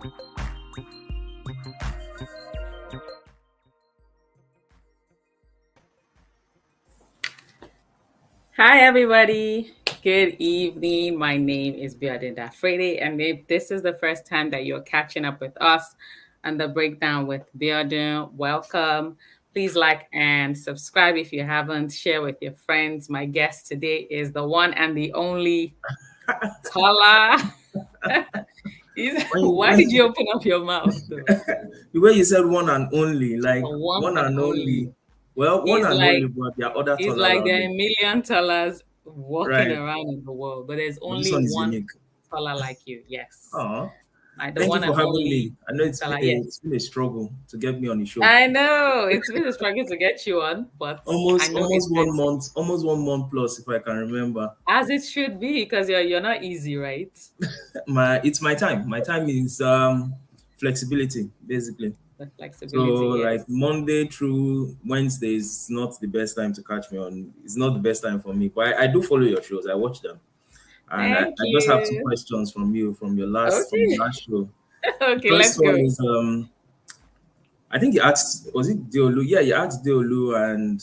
Hi, everybody. Good evening. My name is Biodinda Frede, and if this is the first time that you're catching up with us and the breakdown with Biodin, welcome. Please like and subscribe if you haven't. Share with your friends. My guest today is the one and the only Tola. When you, Why did when you open up your mouth, though? the way you said one and only, like The one one and and only. only. Well, one He's and like only, but there are other It's Tolas like out there are there. a million Tolas walking Right. around in the world, but there's But this only one is one unique. Tola like you. Yes, Oh, like the thank you one for and having me. only I know Tola. Yes, it's been a struggle to get me on the show. I know it's been a struggle to get you on, but I know Almost it's 1 month, almost 1 month plus, if I can remember. as it should be because you're not easy, right? It's my time. My time is flexibility, basically. The So flexibility, like yes. Monday through Wednesday is not the best time to catch me on. It's not the best time for me, but I do follow your shows. I watch them. And Thank I just have two you. questions from you from the Okay, last show. The okay, first let's go. one is I think you asked, was it Deolu? Yeah, you asked Deolu and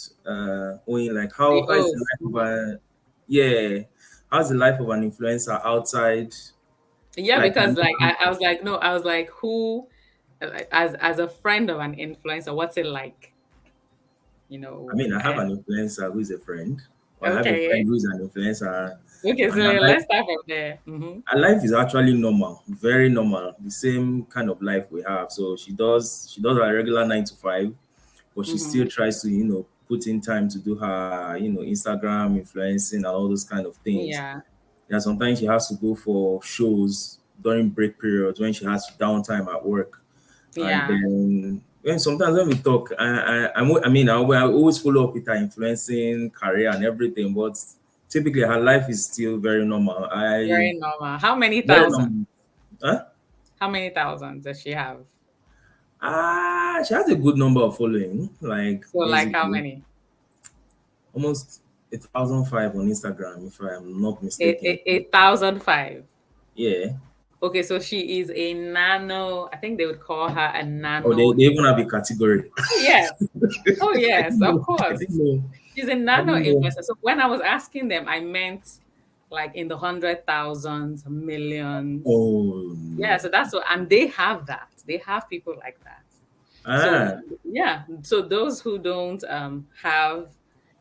Oyin, like The how is the O's. life of a, yeah, how's the life of an influencer outside, Yeah, like because an like I was like, no, I was like, who, like, as a friend of an influencer, what's it like? I mean, I have And an influencer who is a friend, or I have a friend okay. who is an influencer, Okay, so and let's start from there. her life is actually normal, very normal, the same kind of life we have. So she does her regular 9 to 5, but she still Hmm. tries to put in time to do her Instagram influencing and all those kind of things. Yeah, Yeah, sometimes she has to go for shows during break periods when she has downtime at work, and yeah, then sometimes when we talk, I mean I always follow up with her influencing career and everything, but typically her life is still very normal. I very normal. How many very thousand? normal. Huh? How many thousands does she have? She has a good number of following, like So, like, how basically many? almost 1,005 on Instagram, if I am not Eight, mistaken. eight, 8,005. Yeah. Okay, so she is a nano. I think they would call her a Oh, nano they even have a influencer. category. Oh yes, oh I yes, didn't of know. I course. didn't know. She's a I nano didn't know. influencer. So when I was asking them, I meant like in the 100,000s, millions. Oh Yeah, no. so that's what, and they have that. They have people like that. So Ah. yeah, so those who don't have,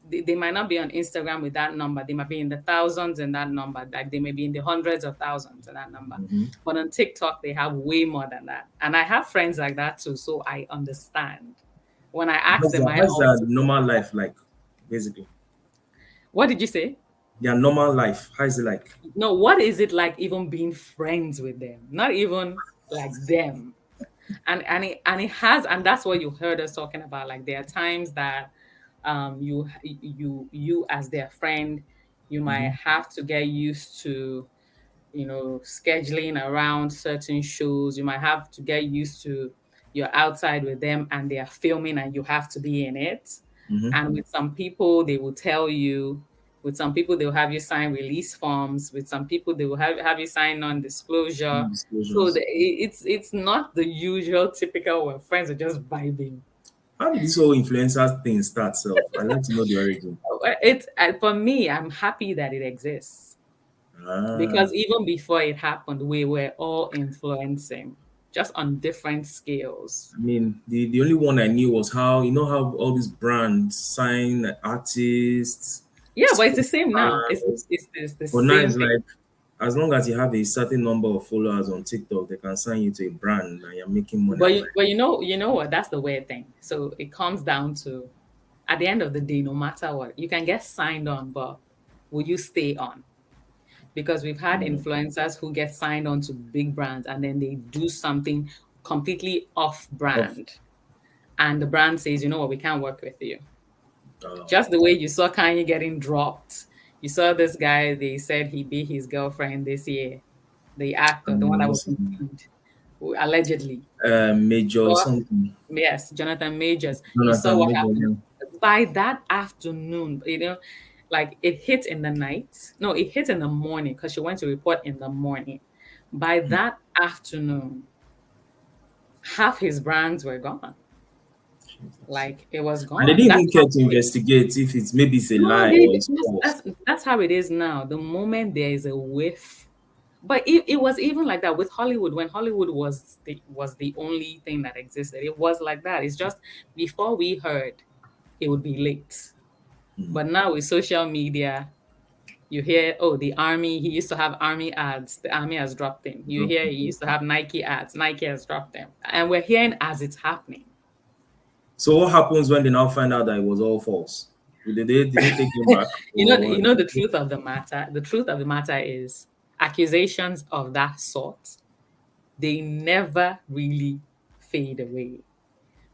they might not be on Instagram with that number. They might be in the thousands in that number. Like they may be in the hundreds of thousands in that number. Mhm. But on TikTok, they have way more than that. And I have friends like that too. So I understand. When I ask them, I How's their also, normal life like? Basically, what did you say? their normal life. How is it like? No, what is it like even being friends with them? Not even like them. And that's what you heard us talking about. Like there are times that you as their friend, you might Mhm. have to get used to, scheduling around certain shows. You might have to get used to you're outside with them and they are filming and you have to be in it. Mhm. And with some people, they will tell you, with some people, they'll have you sign release forms. With some people, they will have you sign non-disclosure. So Disclosures. it's not the usual typical where friends are just vibing. How did this whole influencer thing start? Self, I'd like to know the origin. It's for me, I'm happy that it exists Ah. because even before it happened, we were all influencing, just on different scales. I mean, the only one I knew was how how all these brands sign artists, Yeah, but it's the same now. It's stars. it's the But now same it's thing. like, as long as you have a certain number of followers on TikTok, they can sign you to a brand and you're making money. I'm like, But you know what? That's the weird thing. So it comes down to, at the end of the day, no matter what, you can get signed on, but will you stay on? Because we've had mm, influencers who get signed on to big brands and then they do something completely off off. brand. And the brand says, you know what, we can't work with you. Uh, Just the way you saw Kanye getting dropped. You saw this guy, they said he beat his girlfriend this year, the actor, the one that was in Speed, allegedly. Major But something. yes, Jonathan Majors. You saw Jonathan what Major. happened Yeah. by that afternoon. Like it hit in the night. No, it hit in the morning because she went to report in the morning. By that afternoon, half his brands were gone. Jesus. Like it was And they gone. didn't That's even how care to quick. investigate if it's maybe it's a No, lie or it's false. that's how it is now. The moment there is a whiff, but it was even like that with Hollywood when Hollywood was the only thing that existed. It was like that. It's just before we heard, it would be late. But now with social media, you hear, oh, the army, he used to have army ads. The army has dropped him. You hear he used to have Nike ads. Nike has dropped him. And we're hearing as it's happening. So what happens when they now find out that it was all false? Did they take him back or You know the truth of the matter. The truth of the matter is accusations of that sort, they never really fade away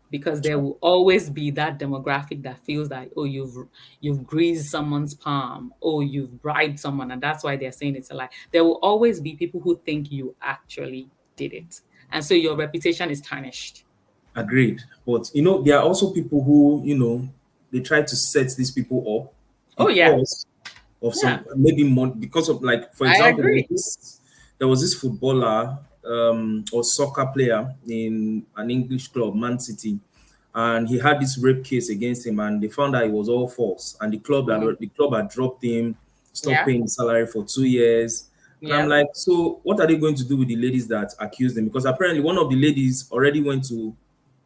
because there will always be that demographic that feels like, oh, you've greased someone's palm, oh, you've bribed someone, and that's why they're saying it's a lie. There will always be people who think you actually did it, and so your reputation is tarnished. agreed? But there are also people who they try to set these people up Oh yeah, because of yeah, some maybe more because of, like, for I example, agree. there was this footballer or soccer player in an English club, Man City, and he had this rape case against him, and they found out it was all false, and Mhm. the club had dropped him, stopped Yeah, paying his salary for 2 years. And I'm yeah, like, so what are they going to do with the ladies that accused him? Because apparently one of the ladies already went to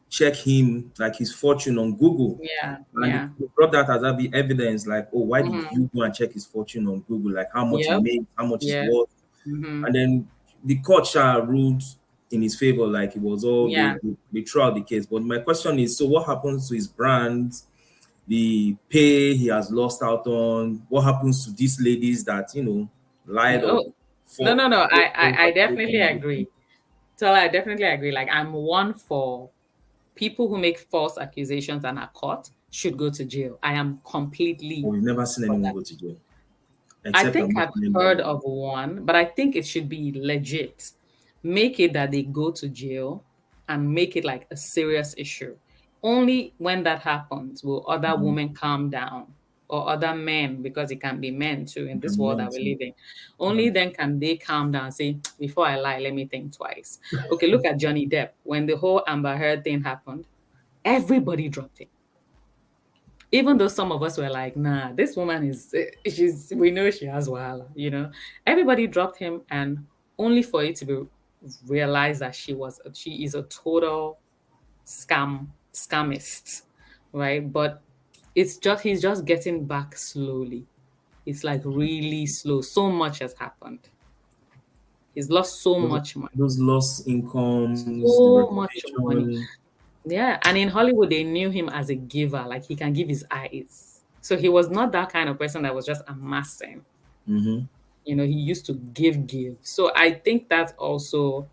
check him, like his fortune, on Google, yeah, and yeah. they brought that as evidence, like, oh, why did Hmm. you go and check his fortune on Google? Like, how much he Yep. made, how much he's Yeah. worth. Hmm. And then the court ruled in his favor, like it was all Yeah. they threw out the case. But my question is, so what happens to his brand, the pay he has lost out on? What happens to these ladies that lied or No, no, fought? no, no. What I are they definitely going to do? agree. So I definitely agree. Like I'm one for people who make false accusations and are caught should go to jail. I am But completely we've never seen for anyone that. go to jail, I except think I'm not I've naming heard anyone. of one, but I think it should be legit. Make it that they go to jail and make it like a serious issue. Only when that happens will other Mhm. women calm down or other men, because it can be men too in You this can world that we mention. live in. Only then can they calm down and say, before I lie, let me think twice. Okay, look at Johnny Depp. When the whole Amber Heard thing happened, everybody dropped him, even though some of us were like, nah, this woman is, she's, we know she has wahala, everybody dropped him, and only for it to be realized that she is a total scammist, right? But he's just getting back slowly. It's like really slow. So much has happened. He's lost so those, much money. those lost incomes, the So much money. reputation. Yeah, and in Hollywood, they knew him as a giver, like he can give his eyes. So he was not that kind of person that was just amassing. Hmm. He used to give. So I think that's also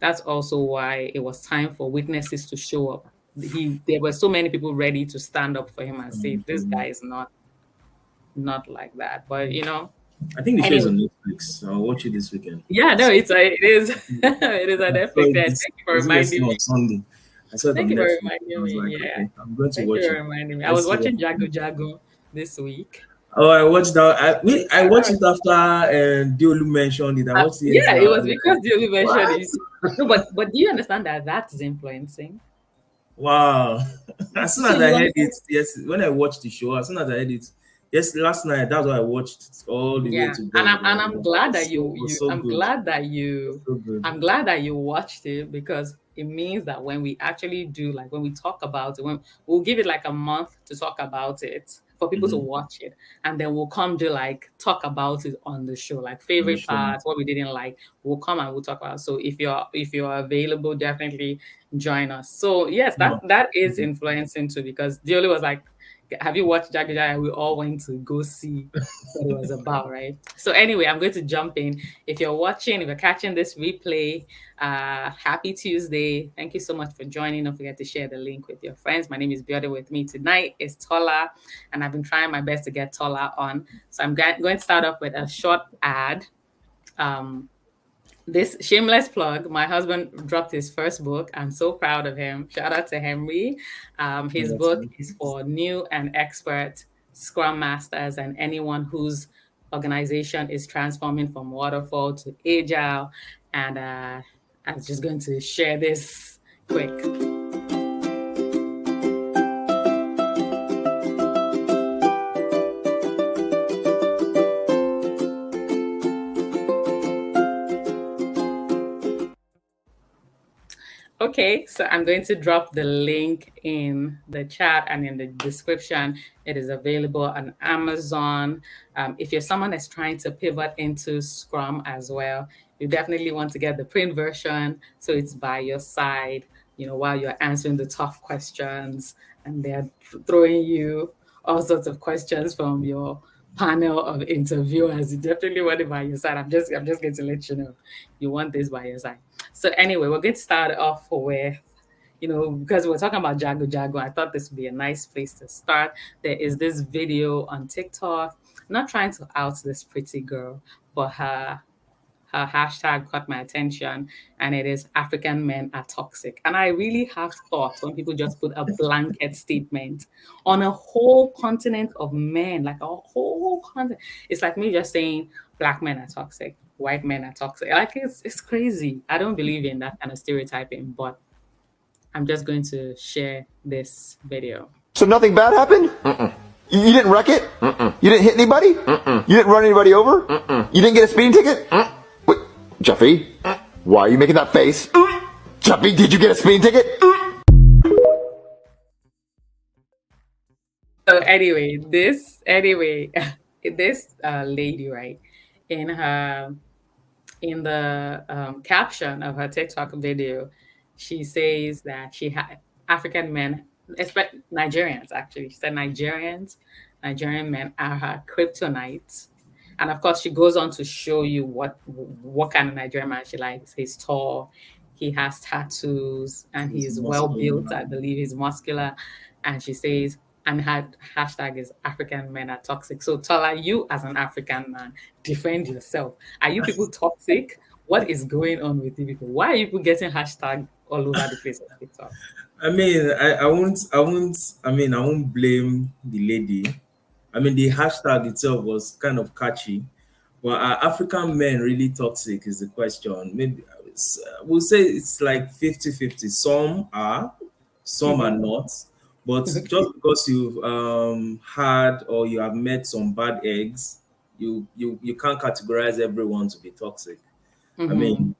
why it was time for witnesses to show up. There were so many people ready to stand up for him and say, this guy is not like that. But I think the show is anyway, on Netflix. I'll watch it this weekend. yeah, no, it is it is on I saw Netflix. it Yeah, this thank you for was it reminding yesterday me. on Sunday. I saw it Thank on you for Netflix. I reminding was me. like, Yeah. okay, I'm going to Thank you watch for it. reminding me. I Let's was see what watching Jago happens. Jago this week. Oh, I watched that. I Yeah, watched it after Diolu mentioned it. I watched it yeah, yesterday. it I was was because like, the only mention what? is no, but do you understand that that is influencing? Wow. As soon So as I you heard it, understand? yes, when I watched the show, as soon as I heard it, yes, last night, that's why I watched it all the way Yeah, to and bed. I'm and I'm glad that It was so good. It was so good. I'm glad that you watched it, because it means that when we actually do, like when we talk about it, when we'll give it like a month to talk about it for people to Mm-hmm. watch it, and then we'll come to like talk about it on the show, like On the favorite show. parts, what we didn't like. We'll come and we'll talk about it. So if you're available, definitely join us. So yes, that No. that is influencing too, because Dioli was like, "Have you watched Jaguar?" And we all went to go see what it was about, right? So anyway, I'm going to jump in. If you're watching, if you're catching this replay, happy Tuesday. Thank you so much for joining. Don't forget to share the link with your friends. My name is Bioda. With me tonight is Tola, and I've been trying my best to get Tola on. So I'm going to start off with a short ad. Um, this shameless plug, my husband dropped his first book. I'm so proud of him. Shout out to Henry. His That's book good. is for new and expert scrum masters and anyone whose organization is transforming from waterfall to agile. And I was just going to share this quick. Okay, so I'm going to drop the link in the chat and in the description. It is available on Amazon. If you're someone that's trying to pivot into Scrum as well, you definitely want to get the print version so it's by your side, while you're answering the tough questions and they're throwing you all sorts of questions from your panel of interviewers. You definitely want it by your side. I'm just going to let you know you want this by your side. So anyway, we're going to start off with, because we're talking about Jago Jago, I thought this would be a nice place to start. There is this video on TikTok. I'm not trying to out this pretty girl, but her hashtag caught my attention, and it is African men are toxic. And I really have thought when people just put a blanket statement on a whole continent of men, like a whole continent. It's like me just saying black men are toxic, white men are toxic. Like it's crazy. I don't believe in that kind of stereotyping, but I'm just going to share this video. So nothing bad happened? You didn't wreck it? You didn't hit anybody? You didn't run anybody over? You didn't get a speeding ticket? Wait, Jeffy, why are you making that face? Jeffy, did you get a speeding ticket? So this lady, right, in her in the caption of her TikTok video, she says that she had African men, especially Nigerians, actually. She said Nigerian men are her kryptonite. And of course, she goes on to show you what kind of Nigerian man she likes. He's tall, he has tattoos, and He's he's well muscular built. I man. believe he's muscular. And she says, and her hashtag is African men are toxic. So Tola, you as an African man, defend yourself. Are you people toxic? What is going on with you people? Why are you people getting hashtag all over the place on TikTok? I won't blame the lady. I mean, the hashtag itself was kind of catchy, but are African men really toxic is the question. Maybe we'll say it's like 50-50. Some are, some are Mhm. not. But just Okay. because you've had or you have met some bad eggs, you can't categorize everyone to be toxic. I Mhm. mean,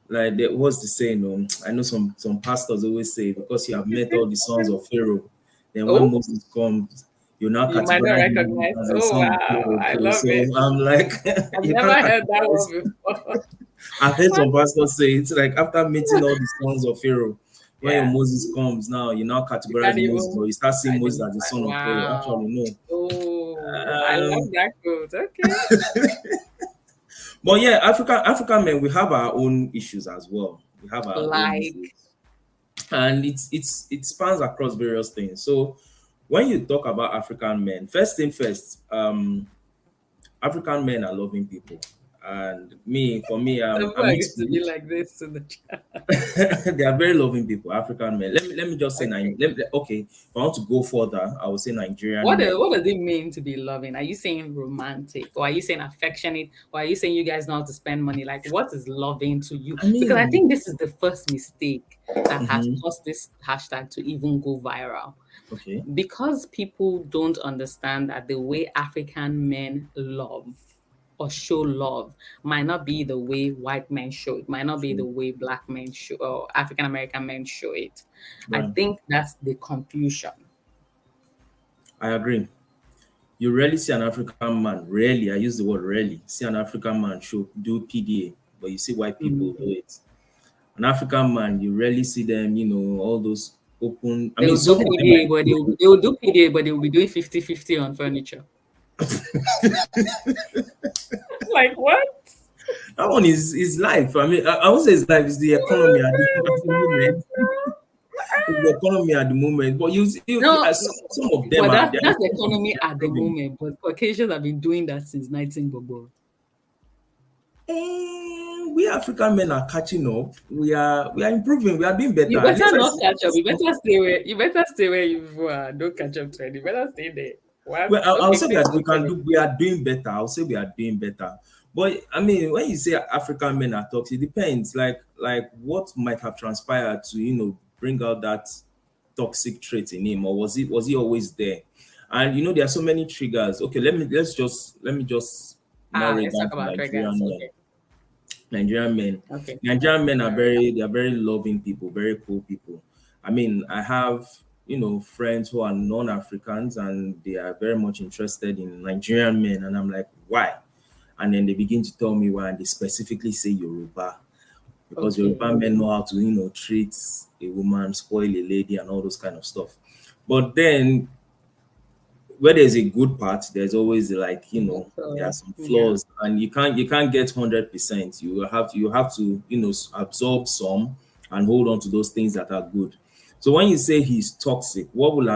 like what's the saying? I know some pastors always say because you have met all the sons of Pharaoh, then when Oh, Moses comes, you now you might not categorize him recognize. as a Oh son of wow, Pharaoh I too. love So it. I'm like, I've you never can't heard that categorize. one before. I've heard some pastors say it's like after meeting all the sons of Pharaoh, when your Yeah, Moses comes now, you now you categorize can't Moses even or you start seeing Moses as the identify. son of Pharaoh. Wow. Actually, no. Oh, I love Um, that quote. Okay. but yeah, African men, we have our own issues as well. We have our own issues, Like, and it spans across various things. So when you talk about African men, first thing first, African men are loving people, and for me, some people I'm are mixed going to be with. like this in the chat. They are very loving people, African men. Let me just say, Okay. okay, if I want to go further, I would say Nigerian What, men. what does it mean to be loving? Are you saying romantic, or are you saying affectionate, or are you saying you guys know how to spend money? Like, what is loving to you? I Because I mean, think this is the first mistake that has mhm, caused this hashtag to even go viral. okay, Because people don't understand that the way African men love or show love might not be the way white men show it, might not be the true, way black men show or African American men show it. I right. think that's the confusion. I agree. You rarely see an African man, rarely, I use the word rarely, see an African man do PDA, but you see white people do Mhm. it. An African man, you rarely see them, all those open. I They mean, will do some of them PDA, might but do they will do PDA, but they will be doing 50-50 on furniture. Like what? that one is life. I mean, I would say it's life, it's the economy at at the moment. It's the economy at the moment. But No, some of them but are that's the improving. economy They're at the improving. moment. But Caucasians have been doing that since 19 We African men are catching up. We are improving. We are doing better. You At least better not catch up. You better stay where you are. Don't catch up to any. You better stay there. What? Well, I'll Okay, say please that continue. we are doing better. I'll say we are doing better. But I mean, when you say African men are toxic, it depends. Like what might have transpired to bring out that toxic trait in him, or was he always there? And there are so many triggers. Okay, let me just narrow it Let's down talk to about triggers. Nigerian men. Okay. Nigerian men. Okay. Nigerian men are All right. very loving people, very cool people. I mean, I have friends who are non-Africans and they are very much interested in Nigerian men, and I'm like, why? And then they begin to tell me why, and they specifically say Yoruba because Okay. Yoruba men know how to treat a woman, spoil a lady, and all those kind of stuff. But then where there's a good part, there's always like there are So some yeah. flaws, and you can't get 100%. You have to absorb some and hold on to those things that are good. So when you say he's toxic, what will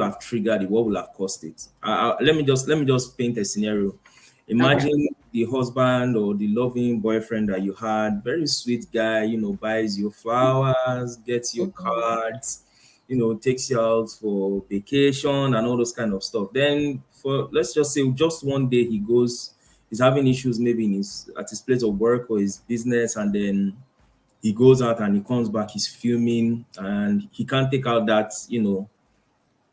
have triggered it? What will have caused it? Let me just paint a scenario. Okay. Imagine the husband or the loving boyfriend that you had, very sweet guy, buys you flowers, gets your Mhm. cards, takes you out for vacation and all those kind of stuff. Then for let's just say just one day he's having issues maybe at his place of work or his business, and then he goes out and he comes back, he's fuming and he can't take out that Yeah.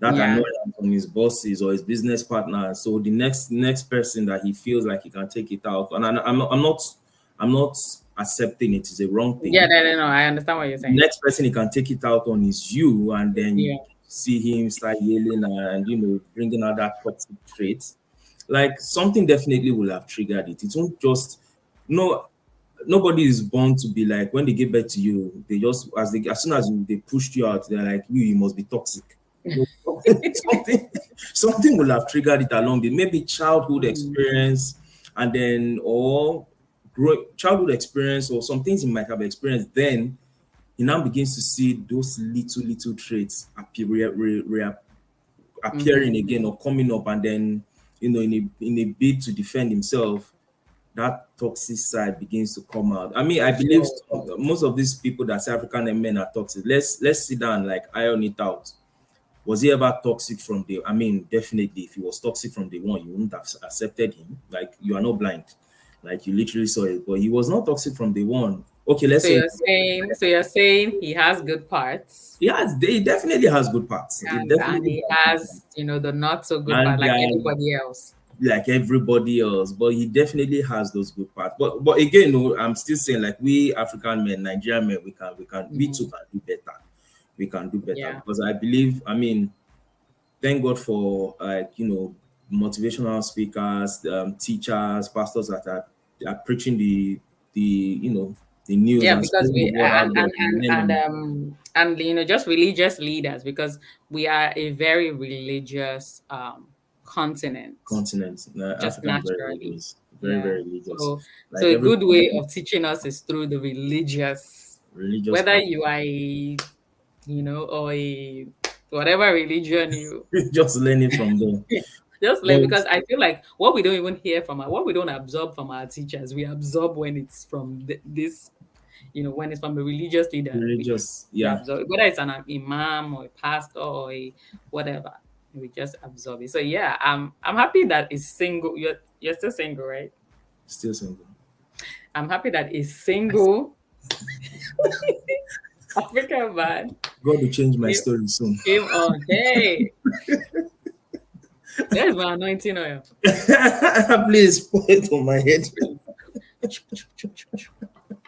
annoyance on his bosses or his business partners. So the next person that he feels like he can take it out, and I'm not accepting it is a wrong Yeah. thing. No. I understand what you're The saying. next person he can take it out on is you, and then you Yeah. see him start yelling and bringing out that toxic trait. Like something definitely will have triggered it. It won't just no nobody is born to be like when they give birth to you, they just as soon as they pushed you out, they're like you must be toxic. No, something will have triggered it along the maybe childhood Mm. experience, and then or childhood experience or some things he might have experienced. Then he now begins to see those little traits appearing Mhm. again or coming up, and then in a bid to defend himself, that toxic side begins to come out. I mean, I believe Sure. most of these people that say African men are toxic. Let's sit down and like iron it out. Was he ever toxic from day? I mean, definitely, if he was toxic from day one, you wouldn't have accepted him. Like you are not blind, like you literally saw it. But he was not toxic from day one. Okay, let's say So you're saying he has good parts, he definitely has good parts. He and definitely he has good parts. has, the not so good part And they like are everybody else. like everybody else, but he definitely has those good parts. But again, no, I'm still saying like we African men, Nigerian men, we too Mhm. can do better. We can do better Yeah. because I believe, I mean, thank God for motivational speakers, teachers, pastors that are preaching the news Yeah, and because spreading the we word out there for men and just religious leaders, because we are a very religious continent, continent. just Africa is very naturally. religious, very Yeah. very religious. So Like a every good way of teaching us is through the religious, religious whether part, you are or a whatever religion you just learn it from them. just like, But because I feel like what we don't even hear from what we don't absorb from our teachers, we absorb when it's from this, when it's from a religious leader, religious, we yeah, absorb, whether it's an imam or a pastor or a whatever, we just absorb it. So yeah, I'm happy that it's single. You're still single, right? still single. I'm happy that it's single African man God will change my came, story soon. came on. Hey, there's my anointing oil. Please put it on my head.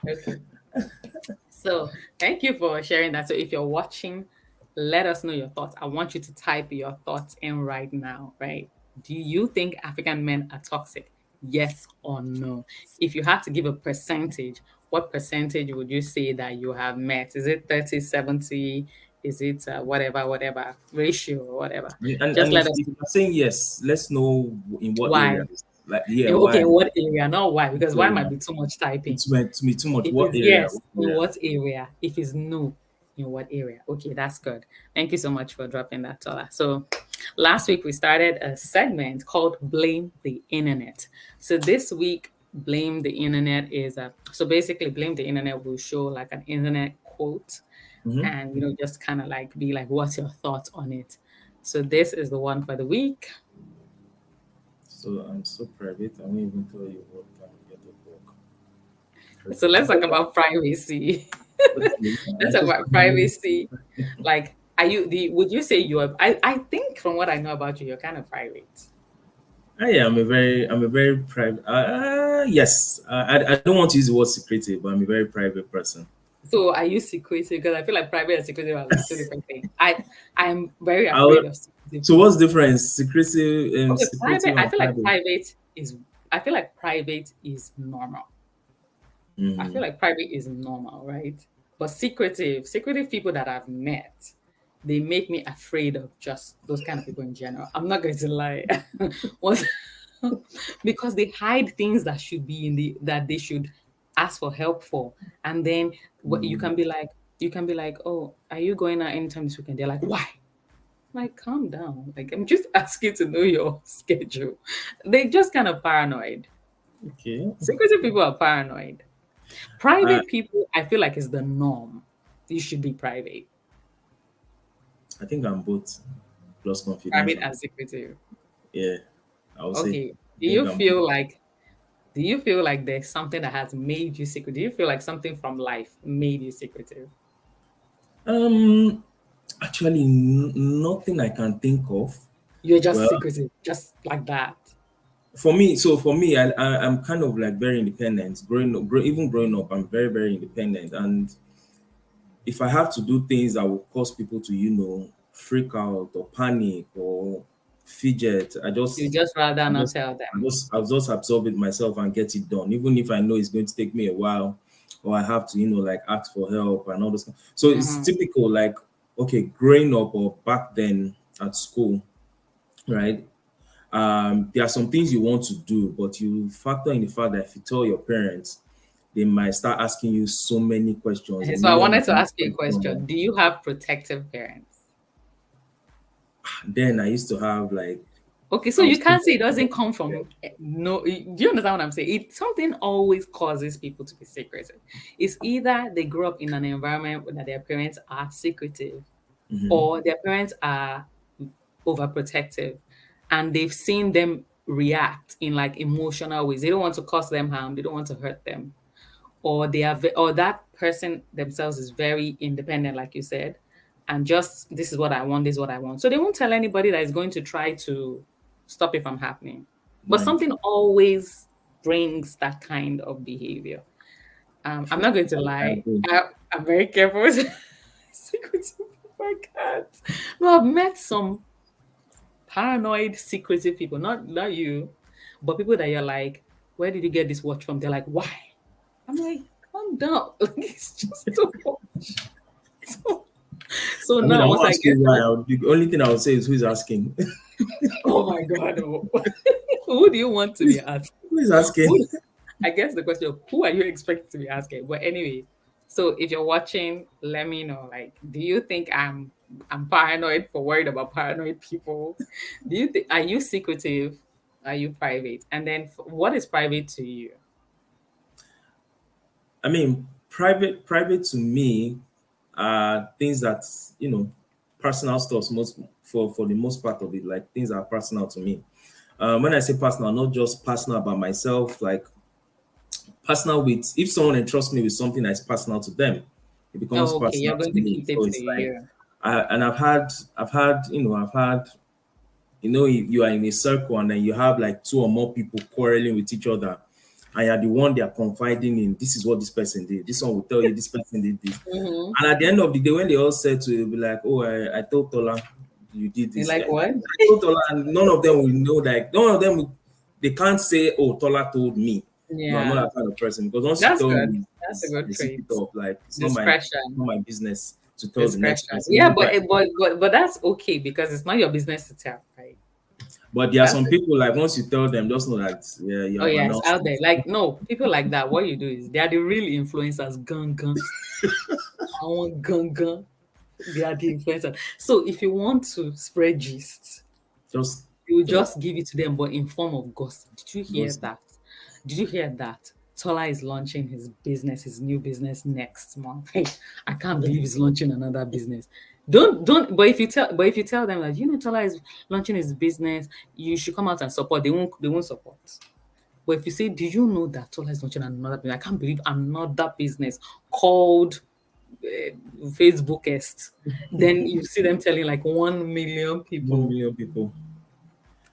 Okay. So thank you for sharing that. So if you're watching, let us know your thoughts. I want you to type your thoughts in right now, right? Do you think African men are toxic? Yes or no? If you had to give a percentage, what percentage would you say that you have met? Is it 30, 70? Is it whatever ratio or whatever? And Just if, let us if know. you're saying yes, let's know in what Why. areas. Like, yeah, Okay, why? in what area? Not why, because why might Area. be too much typing. It's meant to me too much. If What it's area? yes, What in area? what area? If it's no, in what area? Okay, that's good. Thank you so much for dropping that, Tola. So last week we started a segment called Blame the Internet. So this week, Blame the Internet is so basically Blame the Internet will show like an internet quote, Mm-hmm. and just kind of like be like, what's your thoughts on it? So this is the one for the week. So I'm so private. I won't even tell you what. So let's talk about privacy. Okay. Let's talk about privacy. Like, are you the? Would you say you are? I think from what I know about you, you're kind of private. Yeah, I'm a very private. Yes, I don't want to use the word secretive, but I'm a very private person. So are you secretive? Because I feel like private and secretive are like two different things. I'm very I'll, afraid of secretive so what's people. the difference? Okay, Secretive private. I and feel like private. private is. I feel like private is normal. I Mm, feel like private is normal, right? But secretive people that I've met, they make me afraid of just those kind of people in general. I'm not going to lie. Once- because they hide things that should be in the that they should ask for help for. And then what mm. you can be like, oh, are you going out anytime this weekend? They're like, why? Like, calm down. Like, I'm just asking to know your schedule. They just kind of paranoid. Okay. Secretive people are paranoid. I Private people, I feel like is the norm. You should be private, I think I'm both plus private confidential. and secretive. Yeah, I would say. Okay. I think I'm both. Do you feel like there's something that has made you secretive? Do you feel like something from life made you secretive? Um, Actually, nothing I can think of. You're just Well, secretive, just like that. for me, I'm kind of like very independent. Even growing up, I'm very, very independent. And if I have to do things that will cause people to, freak out or panic or fidget, You just rather I not just, tell them. I'll just absorb it myself and get it done, even if I know it's going to take me a while, or I have to, like ask for help and all this. So it's Mhm. typical, like, okay, growing up or back then at school, right? There are some things you want to do, but you factor in the fact that if you tell your parents, they might start asking you so many questions, a So I million wanted and to one ask you a questions. question. Do you have protective parents? Then I used to have like, Okay, so I you was too can't say it doesn't come yeah. from no. Do you understand what I'm saying? It something always causes people to be secretive. It's either they grow up in an environment that their parents are secretive, Mhm. or their parents are overprotective, and they've seen them react in like emotional ways. They don't want to cause them harm. They don't want to hurt them, or or that person themselves is very independent, like you said, and just this is what I want, this is what I want. So they won't tell anybody that is going to try to stop it from happening. But Right. something always brings that kind of behavior. I'm not going to I lie. agree. I'm very careful with secretive people. I can't. No, I've met some paranoid, secretive people. Not you, but people that you're like, where did you get this watch from? They're like, why? I'm like, calm down. Like, it's just too much. So, so I mean, I now once won't I ask you get why. The only thing I would say is who's asking. oh my god, oh. Who do you want to be asking? Who's asking? Who, I guess the question, who are you expected to be asking? But anyway, so if you're watching, let me know. Like, do you think I'm paranoid for worried about paranoid people? Do you think are you secretive? Are you private? And then what is private to you? I mean, private to me are things that, you know, personal stuff most for the most part of it, like things that are personal to me. When I say personal, not just personal about myself, like personal with if someone entrusts me with something that's personal to them, it becomes Oh, okay, you're personal going to to me. keep it So to it's like you. and you are in a circle and then you have like two or more people quarreling with each other, and you're the one they are confiding in. This is what this person did. This one will tell you this person did this. Hmm. And at the end of the day, when they all said to you, be like, "Oh, I told Tola you did You're this." like, Yeah, what? I told Tola, and none of them will know. Like none of them, they can't say, "Oh, Tola told me." No, I'm not Yeah, that kind of person because once you that's tell good. me, That's a good they zip trait. it off. Like it's Discretion. not my business to tell the next Discretion. person. Yeah, Even if I but that's okay because it's not your business to tell, right? But there are That's some it. people like once you tell them, just know that yeah, you Oh have yeah, it's announced out there. it. Like no, people like that. What you do is they are the real influencers. Gun gun. I want gun gun. They are the influencers. So if you want to spread gist, Just you will tell. just give it to them, but in form of gossip. Did you hear Gossip. that? Did you hear that? Tola is launching his business, his new business next month. Hey, I can't believe he's launching another business. Don't. But if you tell them that Tola is launching his business, you should come out and support. They won't. They won't support. But if you say, do you know that Tola is launching another business? I can't believe another business called Facebookist. Then you see them telling like 1 million 1 people. million people.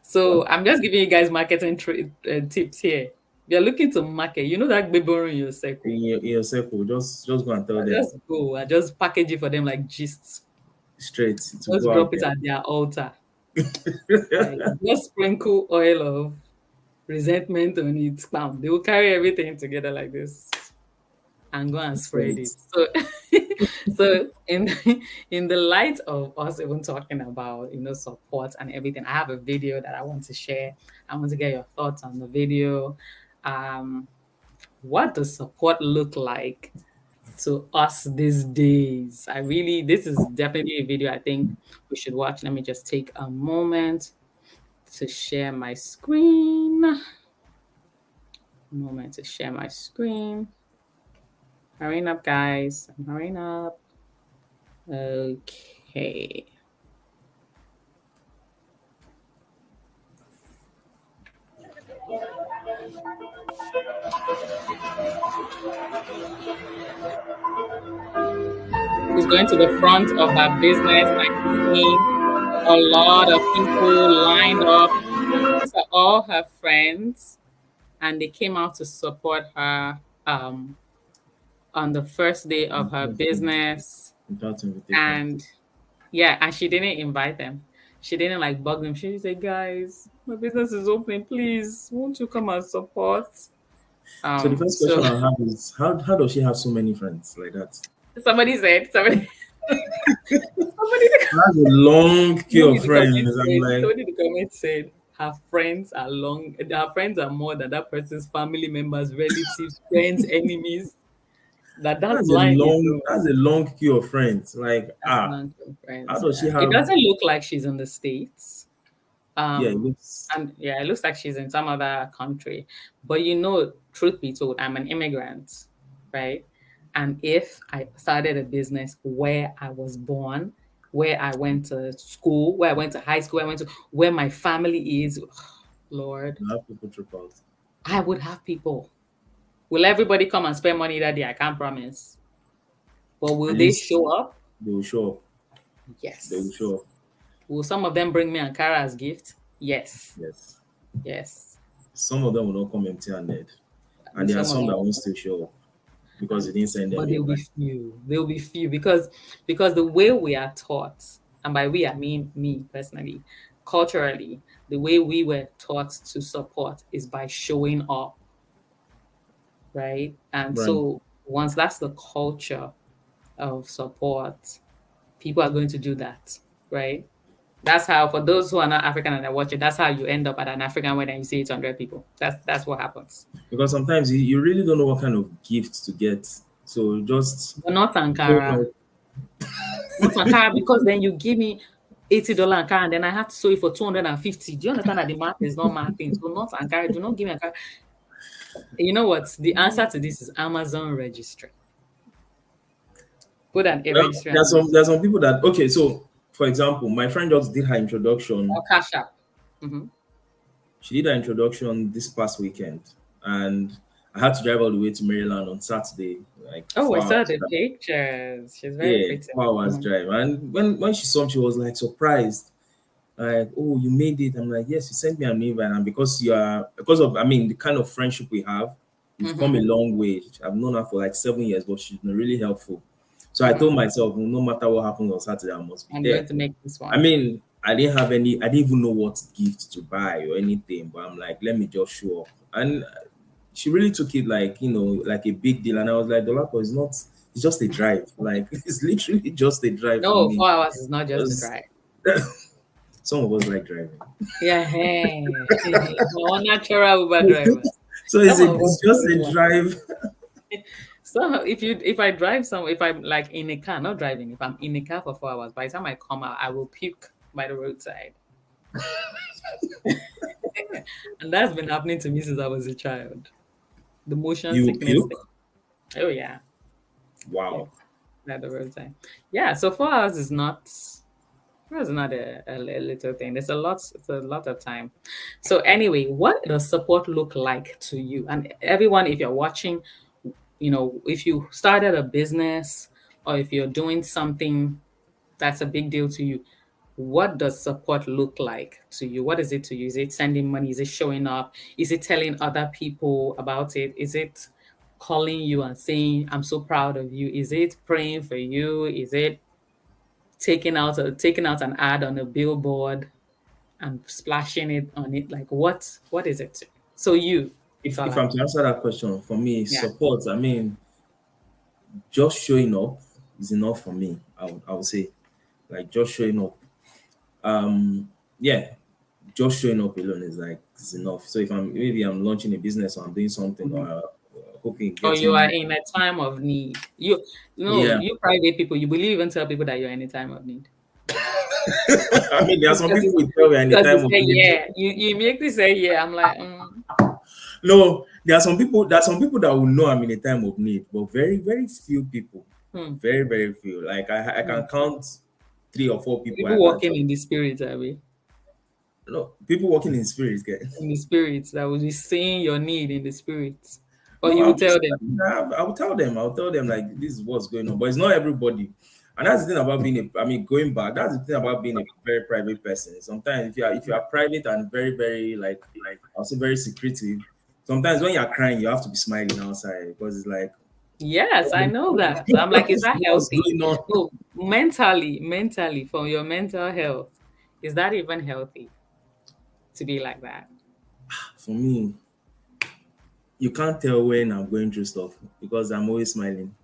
So Well, I'm just giving you guys marketing tips here. If you're looking to market, you know that baby in your circle. in your circle, just go and tell them Just go and just package it for them like gist. straight to Just go out drop it there. at their altar. Like just sprinkle oil of resentment on it. Bam. They will carry everything together like this and go and Sell spread it. it. So so in the light of us even talking about support and everything, I have a video that I want to share. I want to get your thoughts on the video. Um what does support look like to us these days? This is definitely a video I think we should watch. Let me just take a moment to share my screen. Moment to share my screen. Hurrying up, guys. I'm hurrying up. Okay. She's going to the front of her business and she's seeing a lot of people lined up. These are all her friends, and they came out to support her on the first day of her business. Without invitation. And yeah, and she didn't invite them. She didn't like bug them. She said, "Guys, my business is opening. Please, won't you come and support?" So the first So question I have is how does she have so many friends like that? somebody said, That's a long queue somebody of in the comment friends. I'm said, like, somebody in the comment said her friends are long. Her friends are more than that person's family members, relatives, friends, enemies. That's blind, that's a long queue of friends. Like, That's long term how friends. does she Yeah. It have? doesn't look like she's in the States. Yeah, it Um, looks and yeah, it looks like she's in some other country. But truth be told, I'm an immigrant, right? And if I started a business where I was born, where I went to school, where I went to high school, where my family is, Lord, you have people trip out. I would have people. Will everybody come and spend money that day? I can't promise. But will At they least show up? they will show up. They will Yes. show up. Will some of them bring me Ankara as gift? Yes. Yes. Yes. Some of them will not come empty-handed, and there are Some of some them, that won't still show up because you and didn't send them but the they'll be invite. few. They'll be few because the way we are taught, and by we I mean me personally, culturally, the way we were taught to support is by showing up, right? And Right. so once that's the culture of support, people are going to do that, right? That's how, for those who are not African and are watching, that's how you end up at an African wedding and you see 800 people. That's what happens. Because sometimes you really don't know what kind of gift to get. So just But not show Ankara. up. Not Ankara, because then you give me $80 Ankara and then I have to sew it for 250. Do you understand that the math is not mathing? So not Ankara. Do not give me Ankara. You know what? The answer to this is Amazon registry. Put a Well, registry on Amazon there's some people that okay. So for example, my friend just did her introduction. or Cash App. Mhm. She did her introduction this past weekend, and I had to drive all the way to Maryland on Saturday, like Oh, I four saw hours the drive. pictures. She's very Yeah, pretty. 4 hours Mhm. drive. And when she saw me, she was like surprised. Like, oh, you made it. I'm like, yes, you sent me an invite. And because you are because of the kind of friendship we have, we've come a Mhm. long way. I've known her for like 7 years, but she's been really helpful. So I told Mhm. myself, no matter what happens on Saturday, I must be I'm there. going to make this I one. mean, I didn't even know what gift to buy or anything, but I'm like, let me just show up. And she really took it like, like a big deal. And I was like, Dolapo, it's just a drive. Like, it's literally just a drive for No, me. 4 hours is not just a Because drive. some of us like driving. Yeah, hey. One natural Uber drivers. So Some of us it's just don't a want. drive. So if I drive if I'm like in a car, not driving, if I'm in a car for 4 hours, by the time I come out, I will puke by the roadside. And that's been happening to me since I was a child. The motion You will sickness thing. puke. Oh yeah. Wow. Puke by the roadside. Yeah, so 4 hours is not That's not a little thing. There's a lot. It's a lot of time. So anyway, what does support look like to you? And everyone, if you're watching, if you started a business or if you're doing something that's a big deal to you, what does support look like to you? What is it to you? Is it sending money? Is it showing up? Is it telling other people about it? Is it calling you and saying, I'm so proud of you? Is it praying for you? Is it taking out an ad on a billboard and splashing it on it? Like what is it? So you, If Tola. I'm to answer that question, for me, Yeah. support, I mean, just showing up is enough for me. I would say, like, just showing up. Yeah, just showing up alone is enough. So if I'm launching a business or I'm doing something or Mhm. hoping Or you are getting in a time of need. You no, yeah. you private people, you believe even tell people that you're in a time of need. I mean, there are some Because people will tell you any because you time of say need. yeah. You immediately say yeah. I'm like, No, there are some people that will know I'm in a time of need, but very, very few people. hmm, Very, very few. Like I hmm. can count three or four people I People can walking just in the spirit, Abby. no people working in spirit, get. In the spirit that will be seeing your need in the spirit. Or No, you will tell them. I will tell them. I'll tell them like this is what's going on. But it's not everybody. And that's the thing about being a I mean going back, that's the thing about being a very private person. Sometimes if you are private and very, very like also very secretive, sometimes when you're crying, you have to be smiling outside because it's like Yes, I know that. I'm like, is that what's healthy? going on? No, mentally, for your mental health, is that even healthy to be like that? For me, you can't tell when I'm going through stuff because I'm always smiling.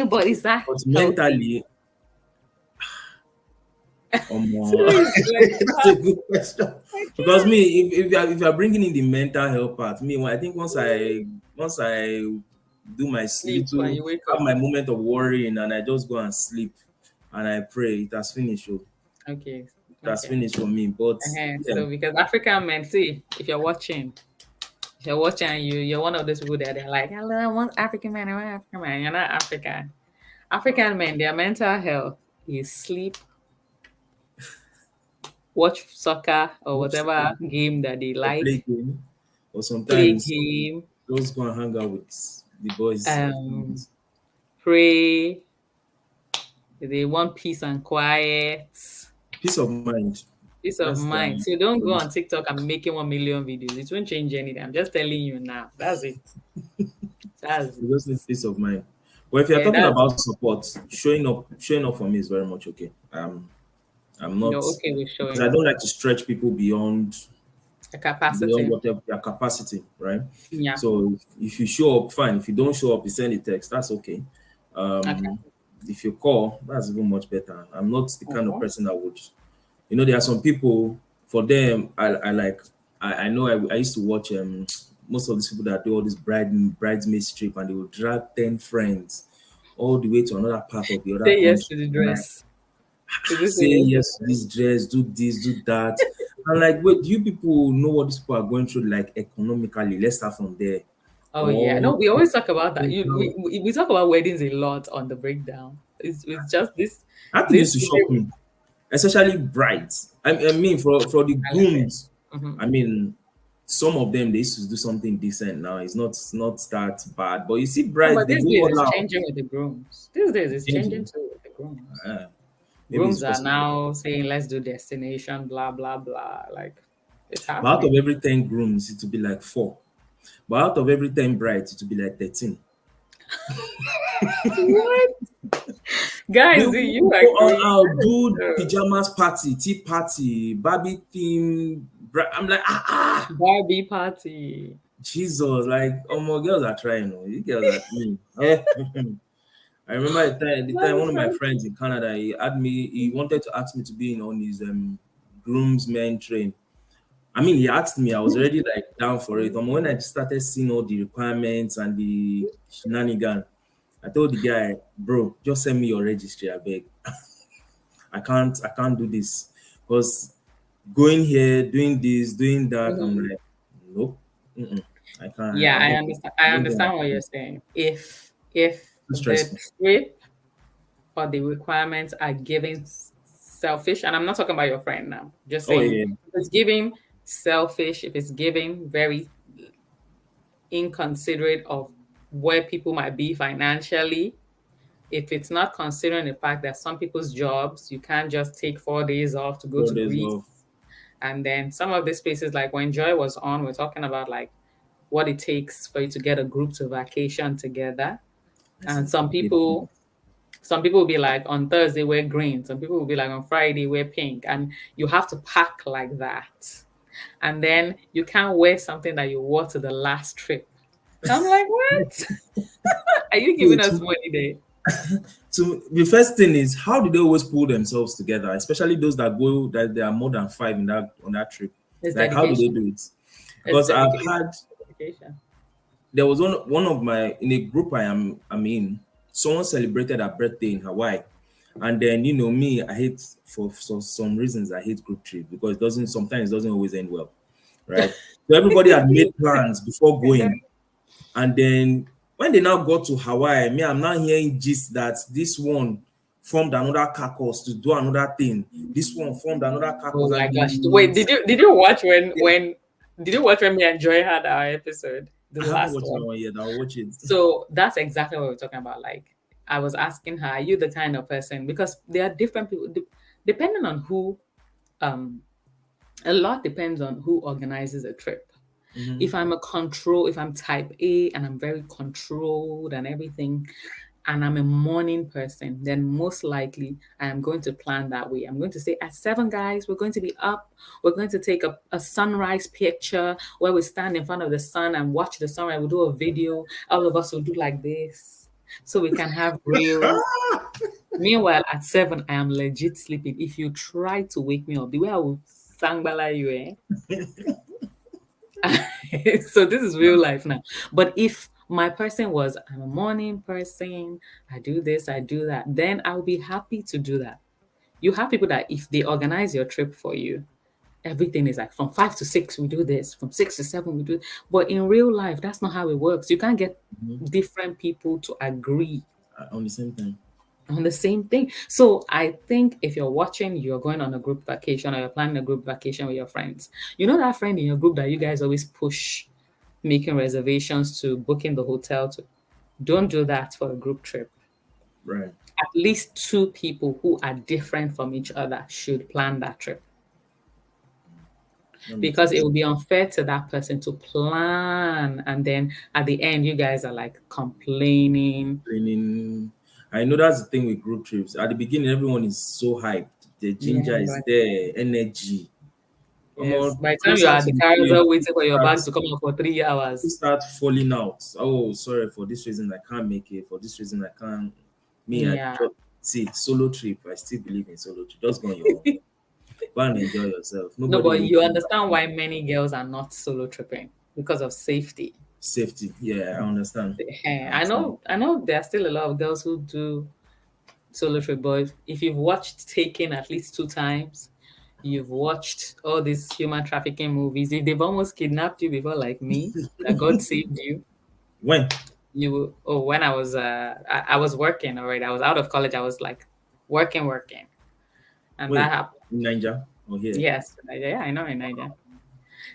But is that But healthy? mentally, Seriously, like, is that's that? a good question. I Because can't me, if you're bringing in the mental health part, me, I think once I do my sleep when little you wake have up. my moment of worrying and I just go and sleep and I pray, it has finished. Oh, Okay, it has okay. finished for me. But yeah, So because African men, see, if you're watching, and you're one of those people that they're like, hello, I want African man, I want African man. You're not African. African men, their mental health is sleep, watch soccer or watch whatever game that they or play like, game, or play sometimes game, just go and hang out with the boys or um, friends. pray. They want peace and quiet, Peace of mind. peace of That's mind. the So don't go on solution. TikTok and making 1 million videos. It won't change anything. I'm just telling you now. That's it. That's You just it. need peace of mind. But if you're Yeah, talking that's about support, showing up for me is very much okay. I'm not okay with because showing I up. don't like to stretch people A beyond capacity. whatever their capacity, right? Yeah. So if you show up, fine. If you don't show up, you send a text. That's okay. Okay. Um, if you call, that's even much better. I'm not the kind of Okay. person that would, there are some people. For them, I like. I know. I used to watch most of these people that do all this bridesmaid trip, and they will drag 10 friends all the way to another part of the other Say yes country. to the And like, dress. Is this say say yes to yes the to dress? this dress, do this, do that. And like, wait, do you people know what these people are going through, like economically? Let's start from there. Oh yeah. Or No, we always talk about that. We talk about weddings a lot on the breakdown. It's just that thing used this to shock me, especially brides. I mean, for the grooms, Mhm. I mean, some of them they used to do something decent. Now it's not that bad, but you see No, brides but they these go days all it's out. changing with the grooms. These days it's changing Changing. too with the grooms. Uh, Maybe it's Grooms are because, now saying let's do destination, blah blah blah. Like it's but out of happening. every 10 grooms, it would be like four. But out of every 10 brides, it would be like 13. What? They Guys, do will you go all agree? out, That is do true. pajamas party, tea party, Barbie theme. I'm like, Barbie party. Jesus, like, oh my girls are trying. Oh, you girls are me. I remember the time one That's of my so friends in Canada, he wanted to ask me to be in on his groomsmen train. I mean, he asked me, I was already like down for it. When I started seeing all the requirements and the shenanigan, I told the guy, bro, just send me your registry, I beg. I can't do this because going here, doing this, doing that. I'm Mhm. like, nope, mm-mm, I can't. Yeah, I I don't. understand. I I don't understand think what I you're can. saying. If Too the stressful. trip or the requirements are given selfish, and I'm not talking about your friend now, just Oh saying yeah, if it's giving selfish, if it's giving very inconsiderate of where people might be financially, if it's not considering the fact that some people's jobs, you can't just take 4 days off to go four to days off. Greece. And then some of these places, like when Joy was on, we're talking about like what it takes for you to get a group to vacation together. That's And a big thing. some people will be like on Thursday wear green, some people will be like on Friday wear pink, and you have to pack like that. And then you can't wear something that you wore to the last trip. I'm like, what? Are you So, giving us to, money there? so the first thing is, how do they always pull themselves together? Especially those that go that there are more than five in that on that trip. It's Like, how do they dedication. do it? It's Because I've dedication. had Dedication. there was one of my in a group I'm in. Someone celebrated her birthday in Hawaii, and then me, I hate for some reasons I hate group trip because it doesn't always end well, right? So everybody had made plans before going, and then when they now got to Hawaii, me, I'm now hearing gist that this one formed another caucus to do another thing. This one formed another Oh caucus, my and gosh. Wait, the did you watch when did you watch when me and Joy had our episode? The I haven't last watched that one. one yet. I'll watch it. So that's exactly what we're talking about. Like I was asking her, are you the kind of person, because there are different people depending on who um a lot depends on who organizes a trip. Hmm. If I'm type A and I'm very controlled and everything, and I'm a morning person, then most likely I am going to plan that way. I'm going to say at 7, guys, we're going to be up. We're going to take a sunrise picture where we stand in front of the sun and watch the sunrise. We'll do a video. All of us will do like this so we can have reels. Meanwhile, at 7, I am legit sleeping. If you try to wake me up, the way I will sangbala you, so this is real life now. But if my person was, I'm a morning person, I do this, I do that, then I'll be happy to do that. You have people that if they organize your trip for you, everything is like from 5 to 6 we do this, from 6 to 7 we do. But in real life, that's not how it works. You can't get different people to agree On the same time. on the same thing. So I think if you're watching, you're going on a group vacation or you're planning a group vacation with your friends. You know that friend in your group that you guys always push making reservations to booking the hotel to. Don't do that for a group trip. Right. At least 2 people who are different from each other should plan that trip, That makes because it sense. will be unfair to that person to plan and then at the end you guys are like complaining. Training. I know that's the thing with group trips. At the beginning, everyone is so hyped. The Yeah, ginger is right. there, energy. Come Yes. on, By the time you closer are at to the the carousel place, waiting for your start bag to come out for 3 hours. start falling out. Oh, sorry, for this reason I can't make it. For this reason I can't. Me, I Yeah. just see solo trip. I still believe in solo trip. Just go on your own. Go and enjoy yourself. No, Nobody but needs you you. understand why many girls are not solo tripping because of safety. Safety. Yeah, I understand. I I understand. know, I know there are still a lot of girls who do solo trip, but if you've watched Taken at least 2 times, you've watched all these human trafficking movies, if they've almost kidnapped you before, like me, that God saved you, When? when I was working already. I was out of college. I was like working. And that Wait, happened. in Niger or here? Yes, yeah, I know in Nigeria.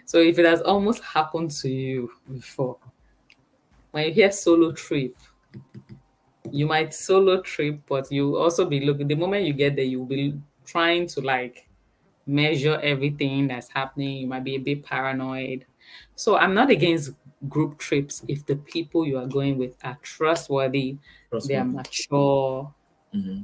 So if it has almost happened to you before, when you hear solo trip, you might solo trip, but you also be looking. The moment you get there, you'll be trying to like measure everything that's happening. You might be a bit paranoid. So I'm not against group trips if the people you are going with are trustworthy, they are Trustworthy. mature, Mm-hmm.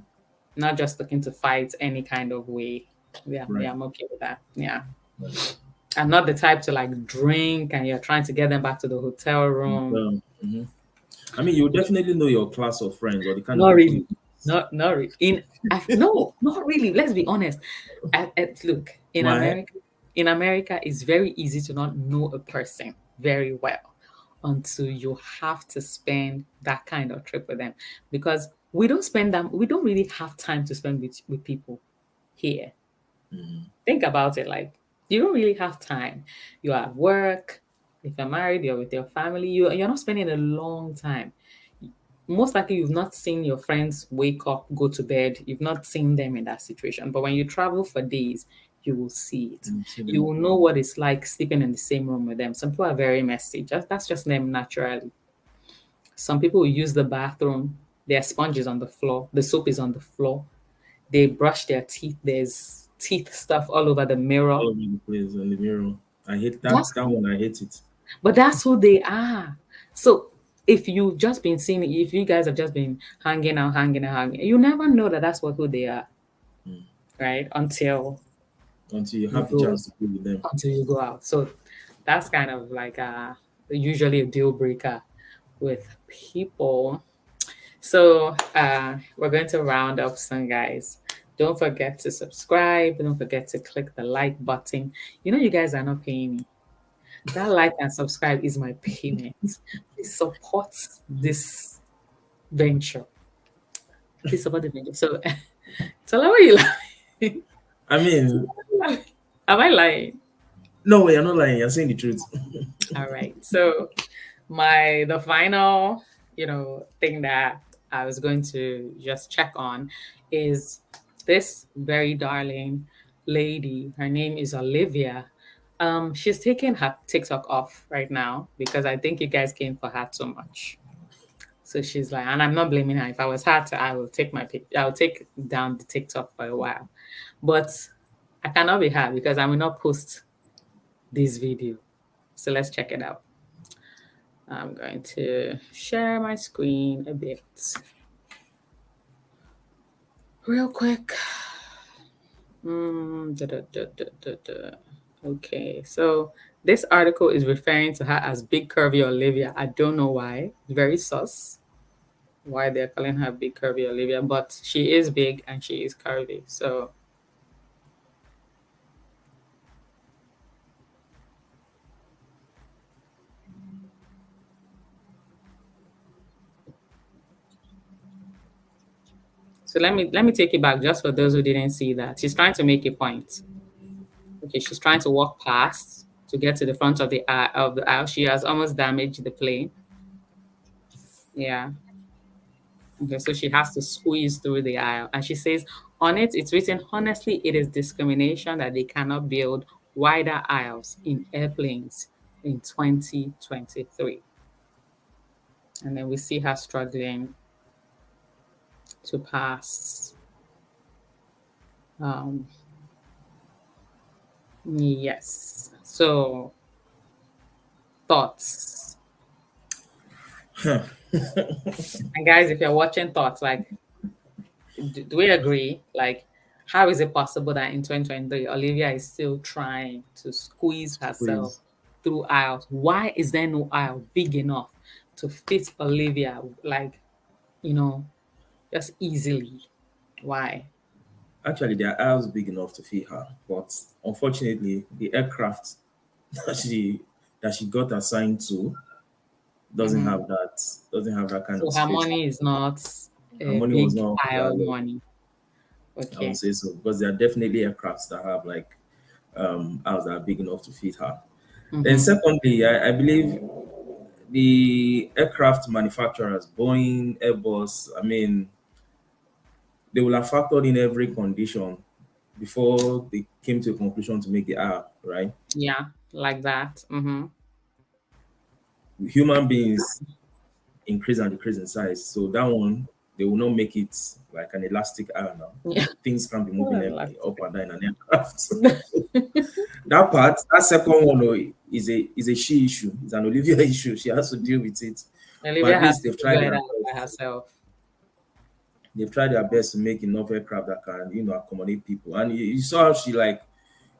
not just looking to fight any kind of way. Yeah, Right. yeah, I'm okay with that. Yeah. Right. I'm not the type to like drink and you're trying to get them back to the hotel room. Mhm. I mean, you definitely know your class of friends or the kind of Not people really. you. Not really. No, not really. Let's be honest. Look, Why? In America, it's very easy to not know a person very well until you have to spend that kind of trip with them, because we don't really have time to spend with people here. Mhm. Think about it. Like you don't really have time. You're at work. If you're married, you're with your family. You're not spending a long time. most likely you've not seen your friends wake up, go to bed. You've not seen them in that situation. But when you travel for days, you will see it. You see You them. will know what it's like sleeping in the same room with them. Some people are very messy. Just that's just them naturally. Some people will use the bathroom. Their sponge is on the floor. The soap is on the floor. They brush their teeth. There's teeth stuff all over the mirror. All over the place on the mirror. I hate that. That's That one. I hate it. but that's who they are. So if you've just been seeing, if you guys have just been hanging out, hanging, you never know that that's what who they are, Mm. right? Until you You have the go, chance to play with them. until you go out. So that's kind of like usually a deal breaker with people. So we're going to round up soon, guys. Don't forget to subscribe. Don't forget to click the like button. You know, you guys are not paying me. That like and subscribe is my payment. Please support this venture. Please support the venture. So, tell her what you like. I mean, Am I lying? no way. You're not lying. You're saying the truth. All right. So, the final, thing that I was going to just check on is this very darling lady. Her name is Olivia. She's taking her TikTok off right now because I think you guys came for her too much. So she's like, and I'm not blaming her. If I was her, I will take I will take down the TikTok for a while. But I cannot be her because I will not post this video. So let's check it out. I'm going to share my screen a bit. Real quick. Da, da, da, da, da, da. Okay, so this article is referring to her as Big Curvy Olivia. I don't know why. It's very sus why they're calling her Big Curvy Olivia, but she is big and she is curvy. So let me take it back just for those who didn't see that. She's trying to make a point. Okay, she's trying to walk past to get to the front of the aisle. She has almost damaged the plane. Yeah. Okay, so she has to squeeze through the aisle. And she says, on it, it's written, honestly, it is discrimination that they cannot build wider aisles in airplanes in 2023. And then we see her struggling to pass. Um, yes. So, thoughts. And guys, if you're watching thoughts, like, do we agree? Like, how is it possible that in 2023, Olivia is still trying to squeeze herself Please. through aisles? Why is there no aisle big enough to fit Olivia, like, you know, just easily? Why? Actually, their aisles big enough to fit her, but unfortunately, the aircraft that she got assigned to doesn't Mhm. have that doesn't have that kind So of her space. money is not Her a money was big not aisle that low. money. I would Okay. say so because there are definitely aircrafts that have like aisles that are big enough to fit her. Then Mm-hmm. secondly, I believe the aircraft manufacturers, Boeing, Airbus, I mean, they will have factored in every condition before they came to a conclusion to make the aisle, right? Yeah, like that. Mm-hmm. Human beings increase and decrease in size. So that one, they will not make it like an elastic aisle now. Yeah. Things can be moving Well, like- up and down in an aircraft. That part, that second one is a she issue. It's an Olivia issue. She has to deal with it. But Olivia at has least to figure it out by herself. they've tried their best to make enough aircraft that can, accommodate people. And you saw how she like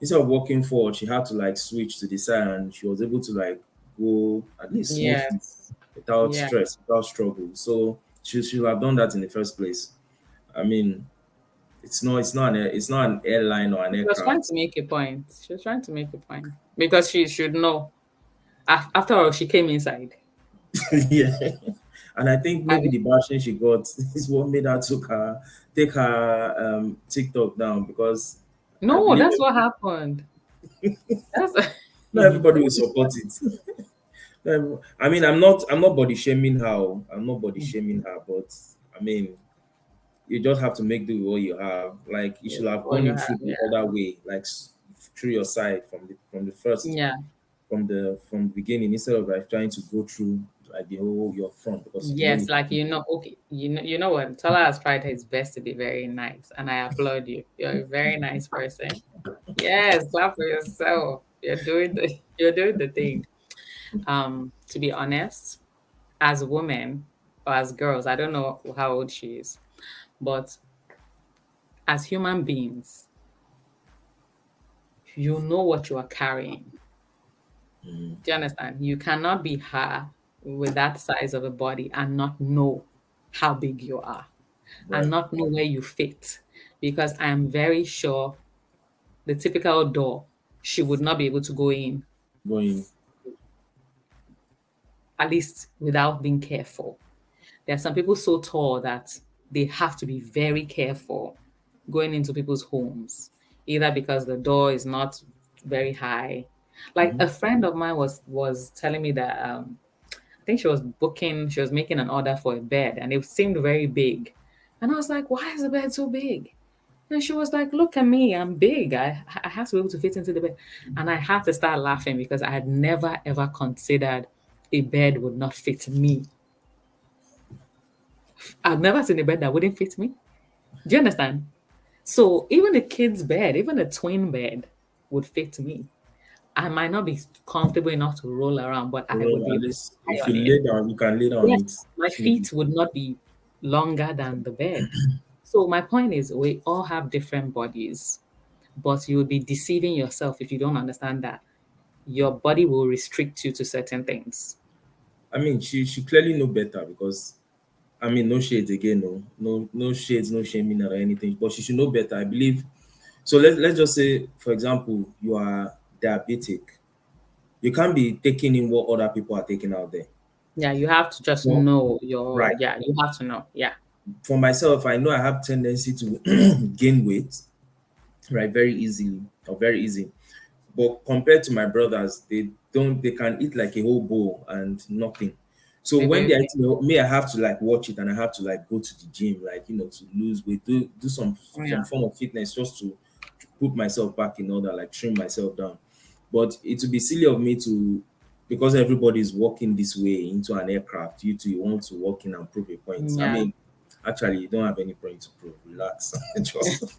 instead of walking forward, she had to like switch to the side and she was able to like go at least smoothly Yes. without Yeah. stress, without struggle. So she should have done that in the first place. I mean, it's not an airline or an She was trying aircraft. to make a point. She was trying to make a point because she should know. After all, she came inside. Yeah. And I think And maybe the bashing she got is what made her take her TikTok down because I no, believe that's what happened. That's not everybody will support it. I mean, I'm not body shaming her. I'm not body shaming her, but I mean, you just have to make do with what you have. Like you should have What gone you it have, through the yeah. other way, like through your side from the first Yeah. from the beginning, instead of like trying to go through like the whole your front because you know Yes, you. like okay, you know what? Tola has tried his best to be very nice, and I applaud you. You're a very nice person. Yes, clap for yourself. You're doing the thing. To be honest, as women or as girls, I don't know how old she is, but as human beings, you know what you are carrying. Mhm. Do you understand? You cannot be her with that size of a body and not know how big you are and Right, not know where you fit. Because I am very sure the typical door, she would not be able to go in, going. at least without being careful. There are some people so tall that they have to be very careful going into people's homes, either because the door is not very high. Like Mhm. a friend of mine was telling me that I think she was making an order for a bed and it seemed very big. And I was like, why is the bed so big? And she was like, look at me, I'm big. I have to be able to fit into the bed. And I had to start laughing because I had never ever considered a bed would not fit me. I've never seen a bed that wouldn't fit me. Do you understand? So even a kid's bed, even a twin bed would fit me. I might not be comfortable enough to roll around, but I would Well, be at able to least lie if you on it. lay down, you can lay down on Yes, it. my feet would not be longer than the bed. So my point is we all have different bodies, but you would be deceiving yourself if you don't understand that your body will restrict you to certain things. I mean, she clearly know better because I mean, no shades again, no shades, no shaming or anything. But she should know better, I believe. So let's just say, for example, you are diabetic. You can't be taking in what other people are taking out there. Yeah, you have to just Well, know right. yeah, you have to know. Yeah. For myself, I know I have tendency to gain weight, right, very easily or very easy. But compared to my brothers, they can eat like a whole bowl and nothing. So They when do. they're eating, me, I have to like watch it and I have to like go to the gym, like to lose weight, do some Yeah. form of fitness just to put myself back in order, like trim myself down. But it would be silly of me to, because everybody is walking this way into an aircraft, you want to walk in and prove a point. I Yeah. mean, actually, you don't have any point to prove. Relax. Just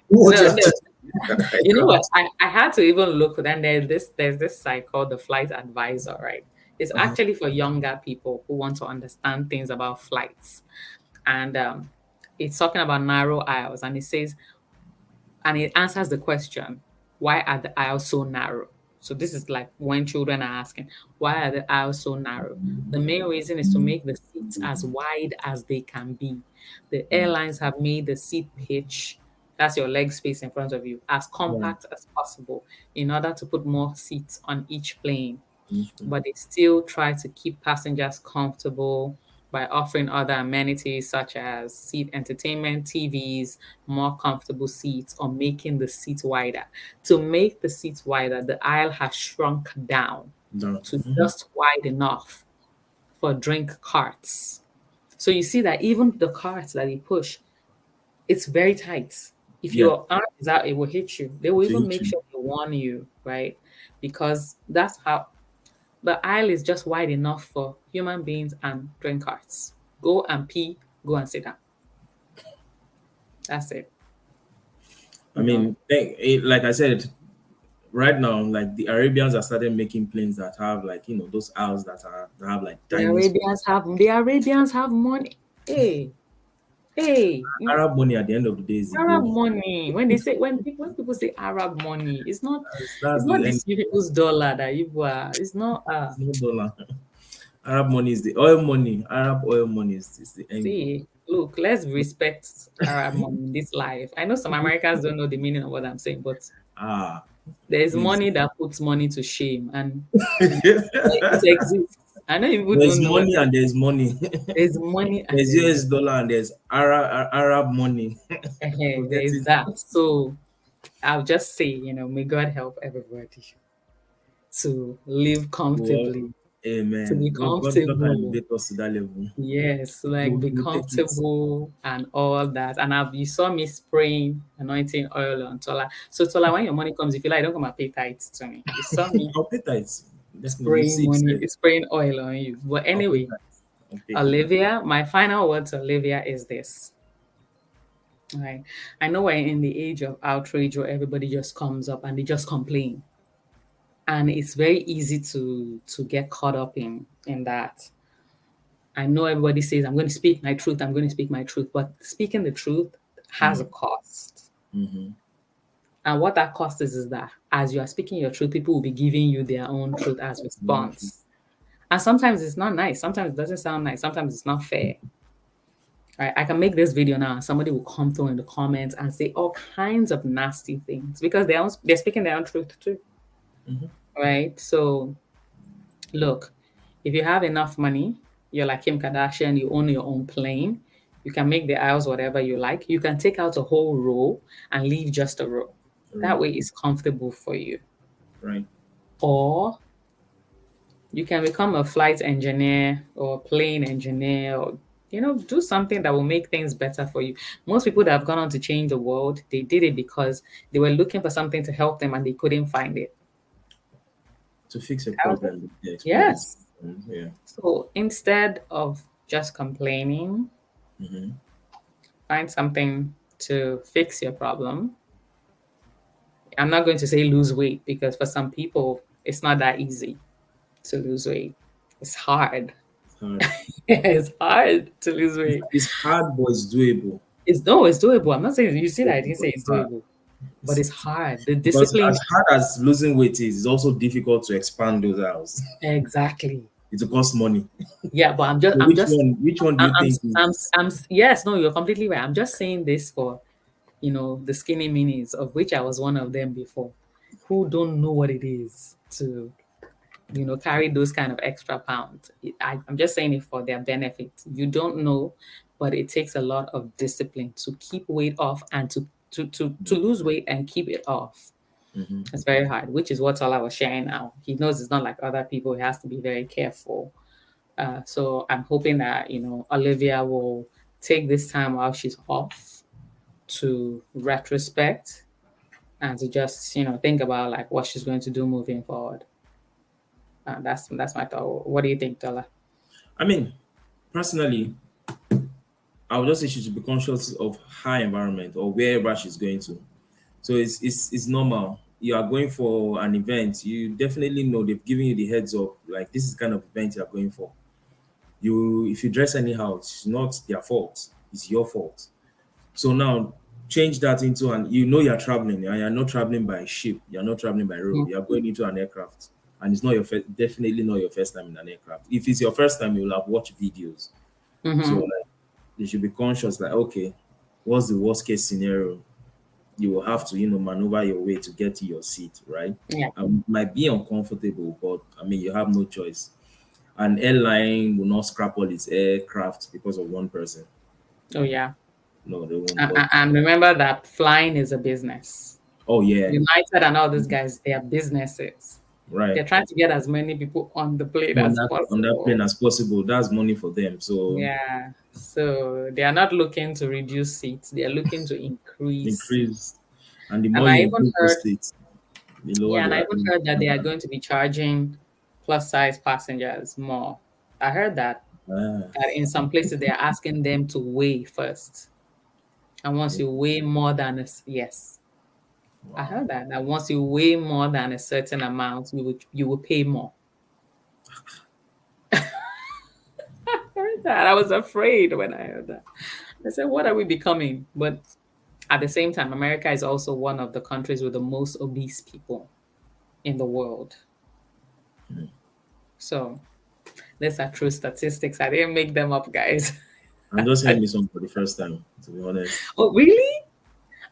do what you No, have no. to do in an You know what? aircraft. I had to even look, and there's this site called the Flight Advisor, right? It's Uh-huh. actually for younger people who want to understand things about flights. And it's talking about narrow aisles, and it says and it answers the question, why are the aisles so narrow? So this is like when children are asking, why are the aisles so narrow? The main reason is to make the seats as wide as they can be. The airlines have made the seat pitch, that's your leg space in front of you, as Yeah. compact as possible in order to put more seats on each plane, Mhm. but they still try to keep passengers comfortable by offering other amenities such as seat entertainment, TVs, more comfortable seats, or making the seat wider. To make the seats wider, the aisle has shrunk down Down. to Mhm. just wide enough for drink carts. So you see that even the carts that they push, it's very tight. If Yeah, your arm is out, it will hit you. They will to even hit make you. sure they warn you, right? Because that's how the aisle is just wide enough for human beings and drink carts. Go and pee, go and sit down. That's it. I You know, mean, like I said, right now, like the Arabians are started making planes that have like those aisles that have like tiny space. The Arabians have money. Hey, hey, Arab money at the end of the day is the Arab goal. money. When people say Arab money, That's it's not the end. this people's dollar that you are. It's not It's no dollar. Arab money is the oil money. Arab oil money is the end goal. see, look, let's respect Arab money in this life. I know some Americans don't know the meaning of what I'm saying, but Ah, there's please. money that puts money to shame, and it exists. I know people There's don't know what money and there's money. there's money and There's there's US dollar and there's Arab money. there Forget is it. that. So I'll just say, may God help everybody. to live Well, comfortably, to be amen. God can comfortable. elevate us to that level. Yes, like be We'll take it. comfortable and all that. And you saw me spraying anointing oil on Tola. So Tola, when your money comes, if you like, don't come and pay tithes to me. You saw me I'll pay tithes. Definitely. You spraying see, money, so spraying oil on you. But I'll pay anyway, tithes. I'll pay. Olivia, my final word to Olivia is this. Right. I know we're in the age of outrage where everybody just comes up and they just complain. And it's very easy to get caught up in that. I know everybody says, I'm going to speak my truth, I'm going to speak my truth, but speaking the truth has a cost. Mm-hmm. And what that cost is that as you are speaking your truth, people will be giving you their own truth as response. And sometimes it's not nice. Sometimes it doesn't sound nice. Sometimes it's not fair. Right? I can make this video now and somebody will come through in the comments and say all kinds of nasty things because they're speaking their own truth too. Mm-hmm. Right? So look, if you have enough money, you're like Kim Kardashian, you own your own plane, you can make the aisles whatever you like. You can take out a whole row and leave just a row. That way it's comfortable for you. Right. Or you can become a flight engineer or plane engineer or do something that will make things better for you. Most people that have gone on to change the world, they did it because they were looking for something to help them and they couldn't find it. To fix a That was it. problem, they experience. Yes. Yeah. So instead of just complaining, Mm-hmm. find something to fix your problem. I'm not going to say lose weight because for some people, it's not that easy to lose weight. It's hard. It's hard. It's hard to lose It's, weight. it's hard, but it's doable. It's doable. I'm not saying you see that I didn't But say it's it's hard. doable, but it's hard. The Because discipline, as hard as losing weight is, it's also difficult to expand those hours. exactly. It will cost money. Yeah, but So which one do you think is yes, no, you're completely right. I'm just saying this for, the skinny minis, of which I was one of them before, who don't know what it is to, carry those kind of extra pounds. I'm just saying it for their benefit. You don't know, but it takes a lot of discipline to keep weight off and to lose weight and keep it off. Mhm. It's very hard, which is what Ola was sharing now. He knows it's not like other people. He has to be very careful. So I'm hoping that, Olivia will take this time while she's off to retrospect and to just, think about like what she's going to do moving forward. That's my thought. What do you think, Tola? I mean, personally, I would just say she should be conscious of her environment or wherever she's going to. So it's normal. You are going for an event. You definitely know they've given you the heads up. Like this is the kind of event you are going for. You if you dress anyhow, it's not their fault. It's your fault. So now change that into an you're traveling and you're not traveling by ship, you're not traveling by road, you're going into an aircraft. And it's not definitely not your first time in an aircraft. If it's your first time, you'll have watched videos. So Mm-hmm. like you should be conscious like, okay, what's the worst case scenario? You will have to, maneuver your way to get to your seat, right? Yeah. Might be uncomfortable, but I mean you have no choice. An airline will not scrap all its aircraft because of one person. Oh, yeah. No, they won't. But And remember that flying is a business. oh yeah, United and all these guys, they are businesses. right. They're trying to get as many people on the plane on as that plane possible. as possible. That's money for them. So Yeah. So they are not looking to reduce seats. They are looking to increase seats. increase, and the And more I you even increase the heard, states, the lower yeah, and I the even heard that they are going to be charging plus size passengers more. I heard that in some places they are asking them to weigh first. And once you weigh more than yes, I wow. heard that once you weigh more than a certain amount, you will pay more. I heard that. I was afraid when I heard that. I said, "What are we becoming?" But at the same time, America is also one of the countries with the most obese people in the world. So these are true statistics. I didn't make them up, guys. I'm just hearing this one for the first time, to be honest. Oh, really?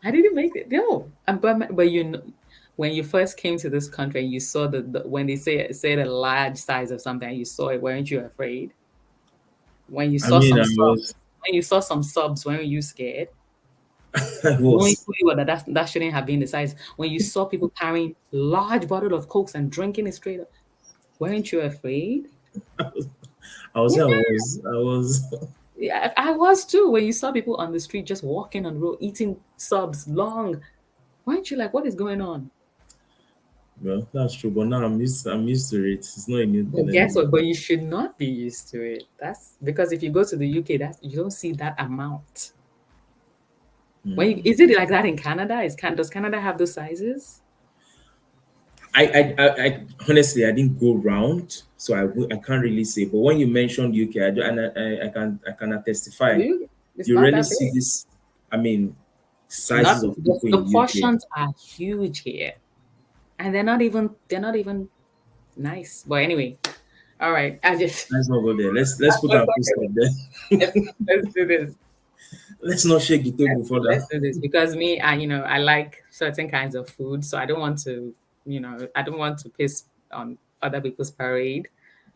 I didn't make it. No, but when you first came to this country, and you saw when they say the large size of something, and you saw it. Weren't you afraid? When you I saw mean, some I was subs, when you saw some subs, weren't you scared? I knowing was. fully well that that shouldn't have been the size. When you saw people carrying large bottle of cokes and drinking it straight up, weren't you afraid? I was. Yeah, I was. I was. yeah, I was too. When you saw people on the street just walking on the road, eating subs long, weren't you like, what is going on? Well, that's true. But now I'm used to it. It's not a new thing But guess anymore. what? But you should not be used to it. That's because if you go to the UK, that you don't see that amount. Is it like that in Canada? Does Canada have those sizes? I honestly I didn't go round, so I can't really say. But when you mentioned UK, I can testify. You, it's You not rarely that see big. this. I mean, Not sizes of people the in UK. portions are huge here, and they're not even nice. But anyway, all right. I just Let's not go there. Let's put let's our full stop there. let's let's do this. Let's not shake the table Let's further. do this because me, I like certain kinds of food, so I don't want to, I don't want to piss on other people's parade.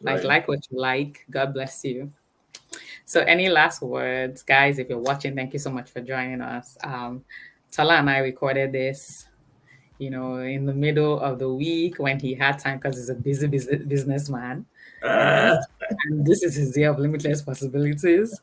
Right. Like what you like. God bless you. So, any last words, guys? If you're watching, thank you so much for joining us. Tola and I recorded this, in the middle of the week when he had time because he's a busy businessman, and Ah, and this is his year of limitless possibilities.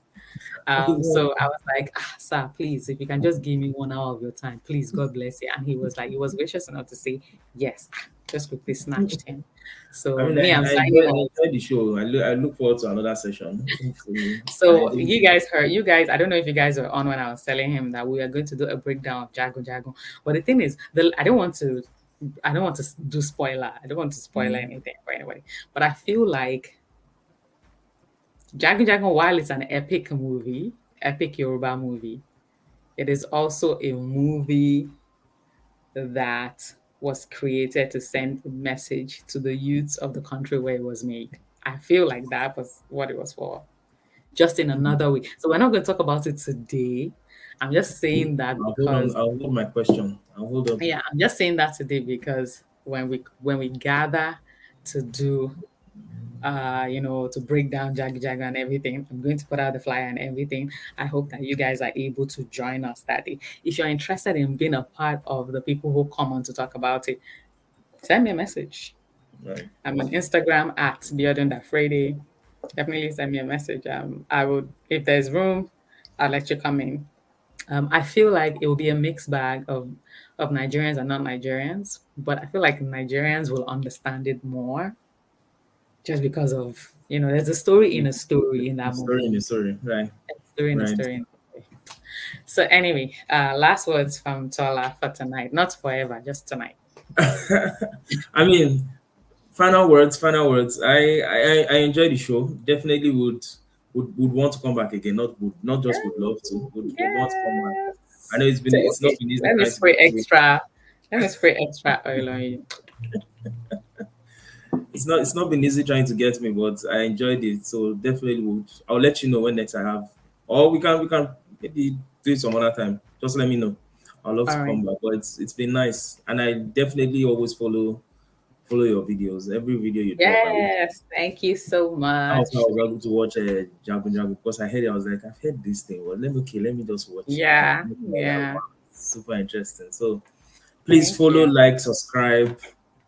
So I was like, sir, please, if you can just give me 1 hour of your time, please, God bless you. And he was like, he was gracious enough to say, yes, just quickly snatched him. I So mean, me, I'm I signing off. enjoy the show. I look forward to another session. Hopefully, I So enjoy. you guys, I don't know if you guys were on when I was telling him that we are going to do a breakdown of Jago Jago. But the thing is, I don't want to do spoiler. I don't want to spoil Mm, anything for anybody. But I feel like Jago Jago, while it's an epic movie, epic Yoruba movie, it is also a movie that was created to send a message to the youths of the country where it was made. I feel like that was what it was for, just in another way. So we're not going to talk about it today. I'm just saying that I'll hold on. because, I'll hold my question. I'll hold up. yeah, I'm just saying that today because when we gather to do to break down Jaggy Jagger and everything. I'm going to put out the flyer and everything. I hope that you guys are able to join us that day. If you're interested in being a part of the people who come on to talk about it, send me a message. Right. I'm on Instagram at Friday. Definitely send me a message. I would, if there's room, I'll let you come in. I feel like it will be a mixed bag of Nigerians and non-Nigerians, but I feel like Nigerians will understand it more just because of there's a story in a story in The that story movie. in the story. Right. A story in a Right. story in a story. So anyway, last words from Tola for tonight. Not forever, just tonight. I mean, final words. Final words. I enjoy the show. Definitely would want to come back again. Not just would love to. Would want to come back. I know Yes. it's not Okay. been easy Let me trying to spray get you. extra. Let me spray extra oil on you. It's not been easy trying to get me, but I enjoyed it. So definitely would. I'll let you know when next I have, or we can maybe do it some other time. Just let me know. I'd love to All right. come back. But it's been nice, and I definitely always follow your videos. Every video you drop, Yes. Thank you so I much. was able to watch Jagun Jagun because I heard it. I was like, I've heard this thing. Well, let me just watch it. And Yeah. I was like, Yeah. wow, super interesting. So please Thank follow, you. like, subscribe,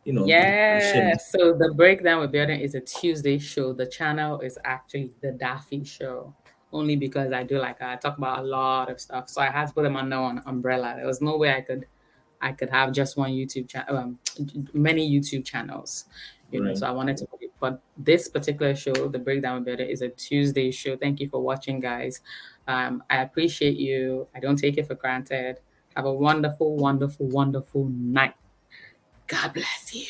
and share. Yeah. So the breakdown with Building is a Tuesday show. The channel is actually the Daffy Show. Only because I talk about a lot of stuff. So I had to put them under one umbrella. There was no way I could have just one YouTube channel, many YouTube channels. Right. So I wanted to put it. But this particular show, the breakdown with Building, is a Tuesday show. Thank you for watching, guys. I appreciate you. I don't take it for granted. Have a wonderful, wonderful, wonderful night. God bless you.